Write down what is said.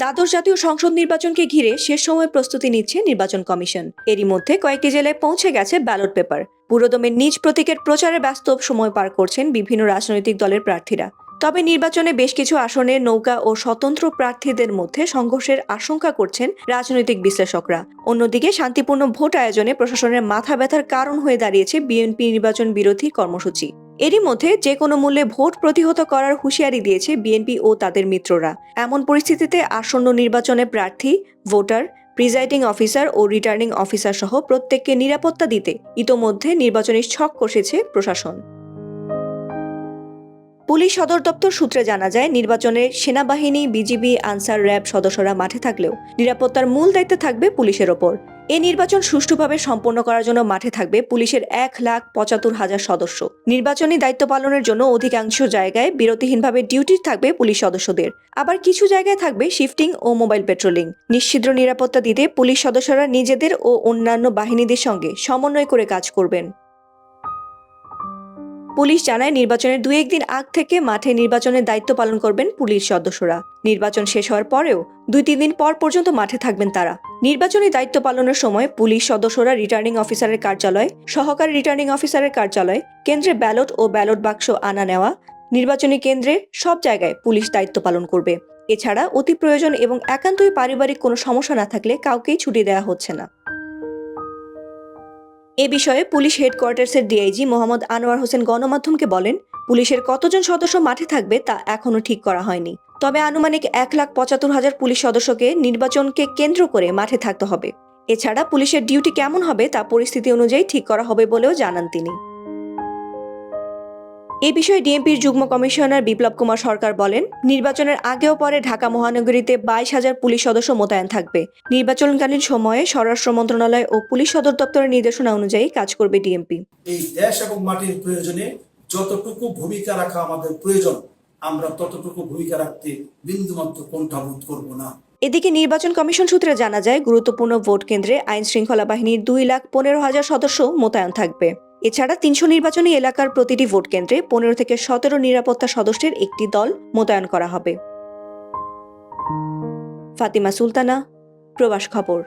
দ্বাদশ জাতীয় সংসদ নির্বাচনকে ঘিরে শেষ সময় প্রস্তুতি নিচ্ছে নির্বাচন কমিশন। এরই মধ্যে কয়েকটি জেলায় পৌঁছে গেছে ব্যালট পেপার। পুরোদমে নিজ প্রতীকের প্রচারে ব্যস্ত সময় পার করছেন বিভিন্ন রাজনৈতিক দলের প্রার্থীরা। তবে নির্বাচনে বেশ কিছু আসনে নৌকা ও স্বতন্ত্র প্রার্থীদের মধ্যে সংঘর্ষের আশঙ্কা করছেন রাজনৈতিক বিশ্লেষকরা। অন্যদিকে শান্তিপূর্ণ ভোট আয়োজনে প্রশাসনের মাথা ব্যথার কারণ হয়ে দাঁড়িয়েছে বিএনপি নির্বাচন বিরোধী কর্মসূচি। এরই মধ্যে যে কোনো মূল্যে ভোট প্রতিহত করার হুঁশিয়ারি দিয়েছে বিএনপি ও তাদের মিত্ররা। এমন পরিস্থিতিতে আসন্ন নির্বাচনে প্রার্থী, ভোটার, প্রিজাইডিং অফিসার ও রিটার্নিং অফিসার সহ প্রত্যেককে নিরাপত্তা দিতে ইতোমধ্যে নির্বাচনী ছক কষেছে প্রশাসন। পুলিশ সদর দপ্তর সূত্রে জানা যায়, নির্বাচনে সেনাবাহিনী, বিজিবি, আনসার, র্যাব সদস্যরা মাঠে থাকলেও নিরাপত্তার মূল দায়িত্ব থাকবে পুলিশের ওপর। এই নির্বাচন সুষ্ঠুভাবে সম্পন্ন করার জন্য মাঠে থাকবে পুলিশের 1,75,000 সদস্য। নির্বাচনী দায়িত্ব পালনের জন্য অধিকাংশ জায়গায় বিরতিহীনভাবে ডিউটি থাকবে পুলিশ সদস্যদের। আবার কিছু জায়গায় থাকবে শিফটিং ও মোবাইল পেট্রোলিং। নিশ্ছিদ্র নিরাপত্তা দিতে পুলিশ সদস্যরা নিজেদের ও অন্যান্য বাহিনীদের সঙ্গে সমন্বয় করে কাজ করবেন। পুলিশ জানায়, নির্বাচনের 2-1 দিন আগ থেকে মাঠে নির্বাচনের দায়িত্ব পালন করবেন পুলিশ সদস্যরা। নির্বাচন শেষ হওয়ার পরেও 2-3 দিন পর পর্যন্ত মাঠে থাকবেন তারা। নির্বাচনী দায়িত্ব পালনের সময় পুলিশ সদস্যরা রিটার্নিং অফিসারের কার্যালয়, সহকারী রিটার্নিং অফিসারের কার্যালয়, কেন্দ্রে ব্যালট ও ব্যালট বাক্স আনা নেওয়া, নির্বাচনী কেন্দ্রে সব জায়গায় পুলিশ দায়িত্ব পালন করবে। এছাড়া অতি প্রয়োজন এবং একান্তই পারিবারিক কোনো সমস্যা না থাকলে কাউকেই ছুটি দেওয়া হচ্ছে না। এ বিষয়ে পুলিশ হেডকোয়ার্টার্সের ডিআইজি মোহাম্মদ আনোয়ার হোসেন গণমাধ্যমকে বলেন, পুলিশের কতজন সদস্য মাঠে থাকবে তা এখনো ঠিক করা হয়নি। তবে আনুমানিক 1,75,000 পুলিশ সদস্যকে নির্বাচনকে কেন্দ্র করে মাঠে থাকতে হবে। এছাড়া পুলিশের ডিউটি কেমন হবে তা পরিস্থিতি অনুযায়ী ঠিক করা হবে বলেও জানান তিনি। এ বিষয়ে ডিএমপির যুগ্ম কমিশনার বিপ্লব কুমার সরকার বলেন, নির্বাচনের আগেও পরে ঢাকা মহানগরীতে 22,000 পুলিশ সদস্য মোতায়েন থাকবে। নির্বাচনকালীন সময়ে স্বরাষ্ট্র মন্ত্রণালয় ও পুলিশ সদর দপ্তরের নির্দেশনা অনুযায়ী কাজ করবে ডিএমপি। এই দেশ এবং মাটির প্রয়োজনে যতটুকু ভূমিকা রাখা আমাদের প্রয়োজন, আমরা ততটুকু ভূমিকা রাখতে বিন্দুমাত্র কুণ্ঠাবোধ করব না। এদিকে নির্বাচন কমিশন সূত্রে জানা যায়, গুরুত্বপূর্ণ ভোট কেন্দ্রে আইন শৃঙ্খলা বাহিনীর 2,15,000 সদস্য মোতায়েন থাকবে। এছাড়া 300 নির্বাচনী এলাকার প্রতিটি ভোট কেন্দ্রে 15 থেকে 17 নিরাপত্তা সদস্যের একটি দল মোতায়েন করা হবে। ফাতিমা সুলতানা, প্রবাস খবর।